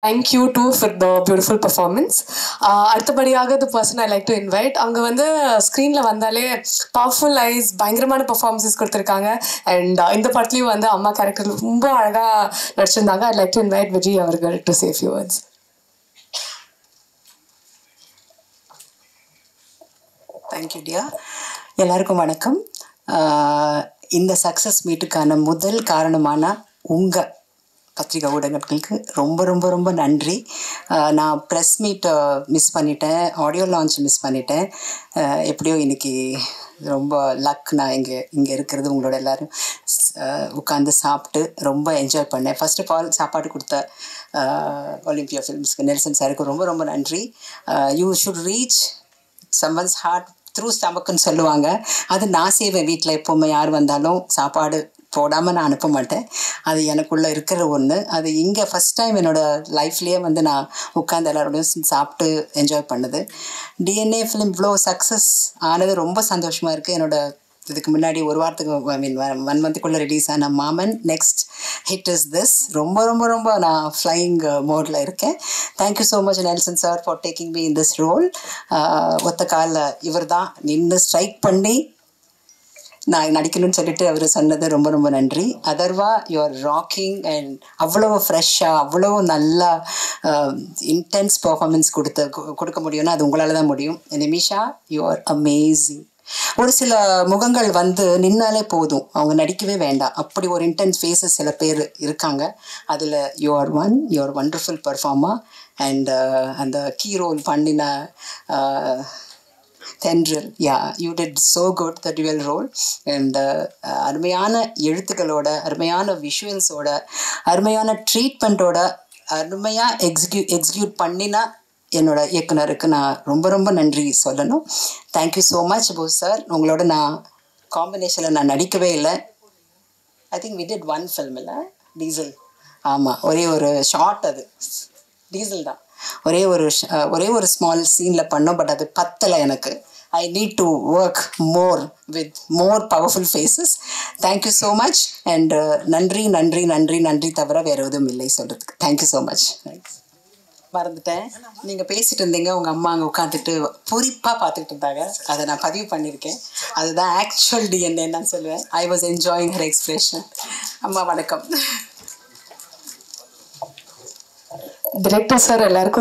Thank you too for the beautiful performance. அடுத்தபடியாக the person I like to invite. அவங்க வந்து ஸ்க்ரீனில் வந்தாலே பவர்ஃபுல் ஐஸ் பயங்கரமான பர்ஃபார்மன்ஸஸ் கொடுத்துருக்காங்க. அண்ட் இந்த படத்துலையும் வந்து அம்மா கேரக்டர் ரொம்ப அழகாக நடிச்சிருந்தாங்க. I'd like to invite Vijay அவர்கள் to say a few words. Thank you டியா. எல்லாருக்கும் வணக்கம். இந்த சக்ஸஸ் மீட்டுக்கான முதல் காரணமான உங்கள் பத்திரிகை ஊடகங்களுக்கு ரொம்ப ரொம்ப ரொம்ப நன்றி. நான் ப்ரெஸ் மீட்டை மிஸ் பண்ணிட்டேன், ஆடியோ லான்ச் மிஸ் பண்ணிட்டேன். எப்படியோ இன்றைக்கி ரொம்ப லக். நான் இங்கே இருக்கிறது உங்களோட எல்லோரும் உட்காந்து சாப்பிட்டு ரொம்ப என்ஜாய் பண்ணேன். ஃபர்ஸ்ட் ஆஃப் ஆல் சாப்பாடு கொடுத்த ஒலிம்பியா ஃபிலிம்ஸ்க்கு நெல்சன் சாருக்கு ரொம்ப ரொம்ப நன்றி. You should reach someone's heart through ஸ்டமக்குன்னு சொல்லுவாங்க. அது நான் செய்வேன். வீட்டில் எப்போவுமே யார் வந்தாலும் சாப்பாடு போடாமல் நான் அனுப்ப மாட்டேன். அது எனக்குள்ளே இருக்கிற ஒன்று. அது இங்கே ஃபஸ்ட் டைம் என்னோடய லைஃப்லேயே வந்து நான் உட்காந்து எல்லாரோடையும் சாப்பிட்டு என்ஜாய் பண்ணுது. டிஎன்ஏ ஃபிலிம் இவ்வளோ சக்ஸஸ் ஆனது ரொம்ப சந்தோஷமாக இருக்குது. என்னோடய இதுக்கு முன்னாடி ஒரு வாரத்துக்கு ஒன் மந்த்துக்குள்ளே ரிலீஸ் ஆன மாமன் நெக்ஸ்ட் ஹிட் இஸ் திஸ். ரொம்ப ரொம்ப ரொம்ப நான் ஃப்ளையிங் மோடில் இருக்கேன். Thank you so much Nelson sir for taking me in this role. ஒத்த காலில் இவர் தான் நின்று ஸ்ட்ரைக் பண்ணி நான் நடிக்கணும்னு சொல்லிட்டு அவர் சொன்னது ரொம்ப ரொம்ப நன்றி. அதர்வா யூஆர் ராக்கிங் அண்ட் அவ்வளோ ஃப்ரெஷ்ஷாக அவ்வளோ நல்லா இன்டென்ஸ் பர்ஃபார்மன்ஸ் கொடுக்க முடியும்னா அது உங்களால் தான் முடியும். Nimisha you're amazing. ஒரு சில முகங்கள் வந்து நின்னாலே போதும், அவங்க நடிக்கவே வேண்டாம், அப்படி ஒரு இன்டென்ஸ் ஃபேஸஸ் சில பேர் இருக்காங்க. அதில் you're one. You're wonderful performer. And அந்த கீ ரோல் பண்ணின Thendral, you did so good the dual role. and அருமையான எழுத்துக்களோட, அருமையான விஷுவல்ஸோட, அருமையான ட்ரீட்மெண்ட்டோட, அருமையாக எக்ஸிக்யூட் பண்ணினா என்னோட இயக்குனருக்கு நான் ரொம்ப ரொம்ப நன்றி சொல்லணும். Thank you so much Bose sir. உங்களோட நான் காம்பினேஷனில் நான் நடிக்கவே இல்லை. I think we did one film இல்லை, டீசல். ஆமாம், ஒரே ஒரு ஷார்ட், அது டீசல் தான். ஒரே ஒரு ஸ்மால் சீனில் பண்ணோம். பட் அது பத்தலை எனக்கு. I need to work more with more powerful faces. Thank you so much. And நன்றி நன்றி நன்றி நன்றி தவிர வேறு எதுவும் இல்லை சொல்கிறதுக்கு. Thank you so much. மறந்துட்டேன், நீங்கள் பேசிகிட்டு இருந்தீங்க, உங்கள் அம்மா அங்கே உட்காந்துட்டு பொறிப்பாக பார்த்துக்கிட்டு இருந்தாங்க. அதை நான் பதிவு பண்ணியிருக்கேன். அதுதான் ஆக்சுவல் டிஎன்ஏ நான் சொல்லுவேன். I was enjoying her expression. அம்மா வணக்கம். டிரெக்டர் சார் எல்லாருக்கும்